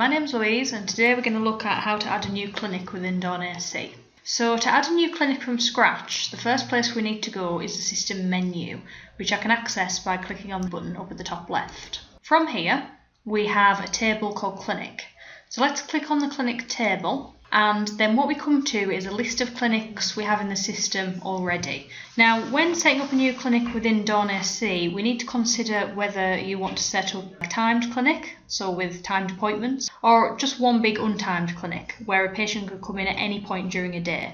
My name's Louise and today we're going to look at how to add a new clinic within Dawn AC. So to add a new clinic from scratch, the first place we need to go is the system menu, which I can access by clicking on the button up at the top left. From here we have a table called clinic. So let's click on the clinic table, and then what we come to is a list of clinics we have in the system already. Now, when setting up a new clinic within Dawn AC, we need to consider whether you want to set up a timed clinic, so with timed appointments, or just one big untimed clinic where a patient could come in at any point during a day.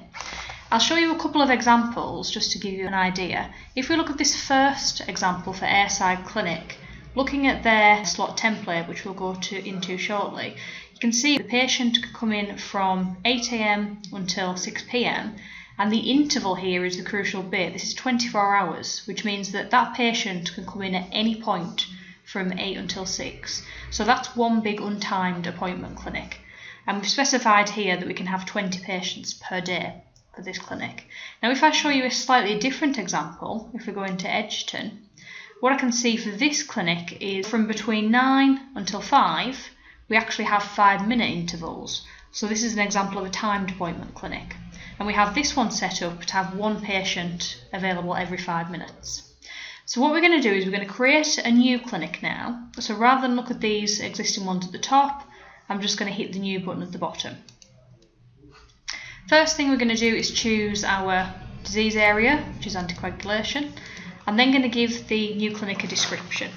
I'll show you a couple of examples just to give you an idea. If we look at this first example for Airside Clinic, looking at their slot template, which we'll go into shortly, you can see the patient could come in from 8 AM until 6 PM, and the interval here is the crucial bit. This is 24 hours, which means that that patient can come in at any point from 8 until 6. So that's one big untimed appointment clinic. And we've specified here that we can have 20 patients per day for this clinic. Now, if I show you a slightly different example, if we go into Edgerton, what I can see for this clinic is from between 9 until 5, we actually have 5-minute intervals. So this is an example of a timed appointment clinic. And we have this one set up to have one patient available every 5 minutes. So what we're going to do is we're going to create a new clinic now. So rather than look at these existing ones at the top, I'm just going to hit the new button at the bottom. First thing we're going to do is choose our disease area, which is anticoagulation. I'm then going to give the new clinic a description.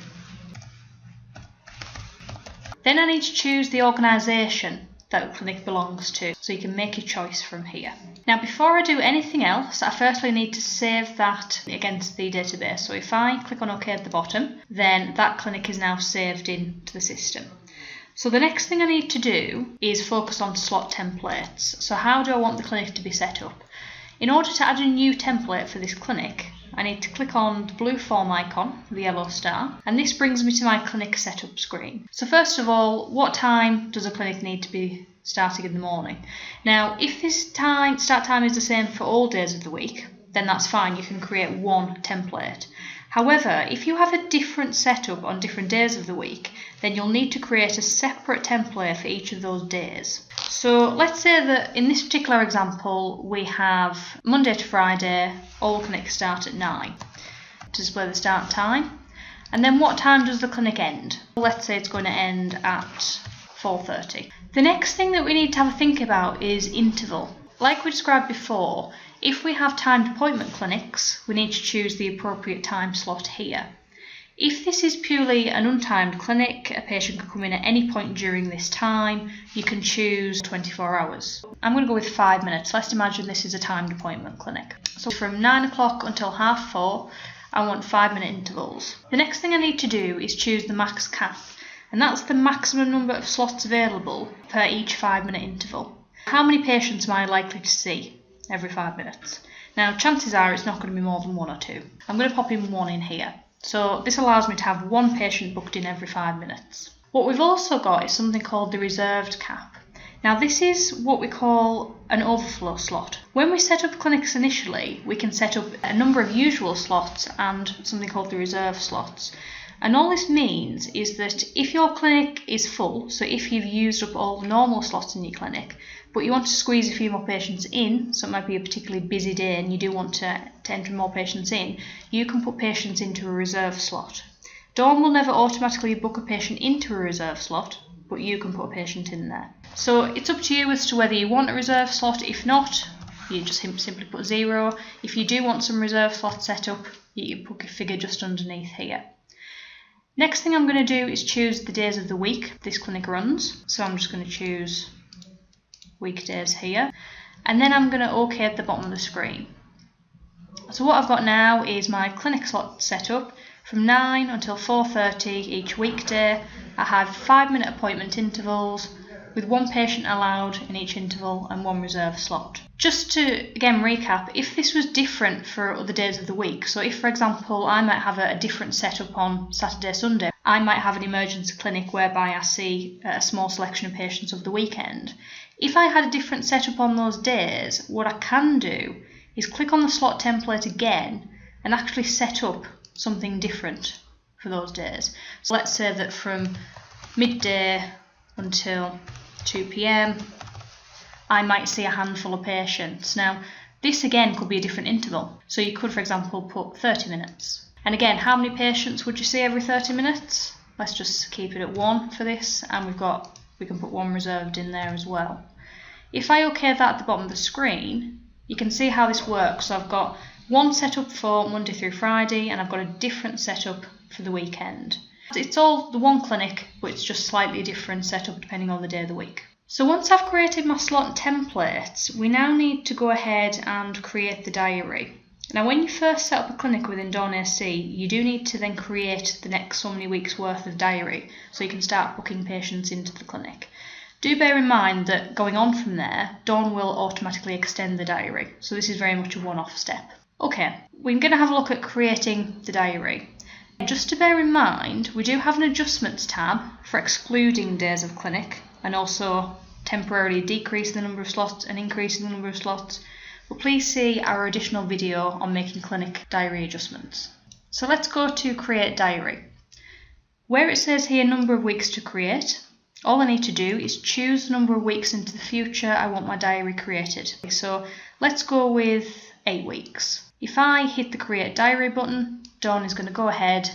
Then I need to choose the organisation that the clinic belongs to, so you can make your choice from here. Now, before I do anything else, I firstly need to save that against the database. So if I click on OK at the bottom, then that clinic is now saved into the system. So the next thing I need to do is focus on slot templates. So how do I want the clinic to be set up? In order to add a new template for this clinic, I need to click on the blue form icon, the yellow star, and this brings me to my clinic setup screen. So first of all, what time does a clinic need to be starting in the morning? Now, if this start time is the same for all days of the week, then that's fine, you can create one template. However, if you have a different setup on different days of the week, then you'll need to create a separate template for each of those days. So let's say that in this particular example, we have Monday to Friday, all clinics start at 9 to display the start time. And then what time does the clinic end? Let's say it's going to end at 4:30. The next thing that we need to have a think about is interval. Like we described before, if we have timed appointment clinics, we need to choose the appropriate time slot here. If this is purely an untimed clinic, a patient can come in at any point during this time, you can choose 24 hours. I'm going to go with 5 minutes. Let's imagine this is a timed appointment clinic. So from 9 o'clock until 4:30, I want 5-minute intervals. The next thing I need to do is choose the max cap, and that's the maximum number of slots available per each 5-minute interval. How many patients am I likely to see every 5 minutes? Now, chances are it's not going to be more than 1 or 2. I'm going to pop in 1 in here. So this allows me to have 1 patient booked in every 5 minutes. What we've also got is something called the reserved cap. Now, this is what we call an overflow slot. When we set up clinics initially, we can set up a number of usual slots and something called the reserve slots. And all this means is that if your clinic is full, so if you've used up all the normal slots in your clinic, but you want to squeeze a few more patients in, so it might be a particularly busy day and you do want to enter more patients in, you can put patients into a reserve slot. Dawn will never automatically book a patient into a reserve slot, but you can put a patient in there. So it's up to you as to whether you want a reserve slot. If not, you just simply put 0. If you do want some reserve slots set up, you put a figure just underneath here. Next thing I'm going to do is choose the days of the week this clinic runs. So I'm just going to choose weekdays here, and then I'm going to OK at the bottom of the screen. So what I've got now is my clinic slot set up from 9 until 4:30 each weekday. I have 5-minute appointment intervals with 1 patient allowed in each interval and 1 reserve slot. Just to again recap, if this was different for other days of the week, so if for example I might have a different setup on Saturday, Sunday, I might have an emergency clinic whereby I see a small selection of patients over the weekend. If I had a different setup on those days, what I can do is click on the slot template again and actually set up something different for those days. So let's say that from midday until 2 p.m, I might see a handful of patients. Now, this again could be a different interval. So you could, for example, put 30 minutes. And again, how many patients would you see every 30 minutes? Let's just keep it at 1 for this, and we can put 1 reserved in there as well. If I OK that at the bottom of the screen, you can see how this works. So I've got one setup for Monday through Friday, and I've got a different setup for the weekend. It's all the one clinic, but it's just slightly different setup depending on the day of the week. So once I've created my slot templates, we now need to go ahead and create the diary. Now, when you first set up a clinic within Dawn AC, you do need to then create the next so many weeks worth of diary so you can start booking patients into the clinic. Do bear in mind that going on from there, Dawn will automatically extend the diary, so this is very much a one-off step. Okay, we're going to have a look at creating the diary. Just to bear in mind, we do have an adjustments tab for excluding days of clinic and also temporarily decreasing the number of slots and increasing the number of slots, but please see our additional video on making clinic diary adjustments. So let's go to create diary. Where it says here number of weeks to create, all I need to do is choose the number of weeks into the future I want my diary created. So let's go with 8 weeks. If I hit the create diary button, Dawn is going to go ahead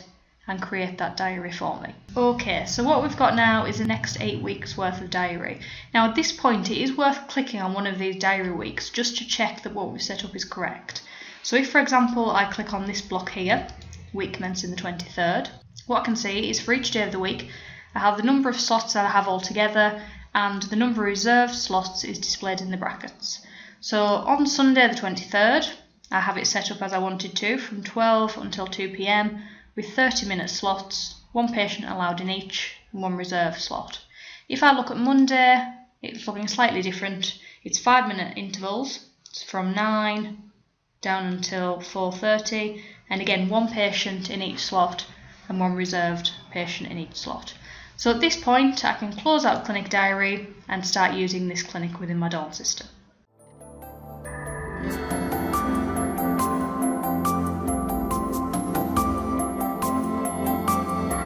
and create that diary for me. Okay, so what we've got now is the next 8 weeks worth of diary. Now at this point it is worth clicking on one of these diary weeks just to check that what we've set up is correct. So if, for example, I click on this block here, week commencing the 23rd, what I can see is for each day of the week I have the number of slots that I have altogether, and the number of reserved slots is displayed in the brackets. So on Sunday the 23rd, I have it set up as I wanted to, from 12 until 2 p.m, with 30-minute slots, 1 patient allowed in each, and 1 reserved slot. If I look at Monday, it's looking slightly different. It's 5-minute intervals, it's from 9 down until 4:30, and again 1 patient in each slot and 1 reserved patient in each slot. So at this point I can close out Clinic Diary and start using this clinic within my Dawn system.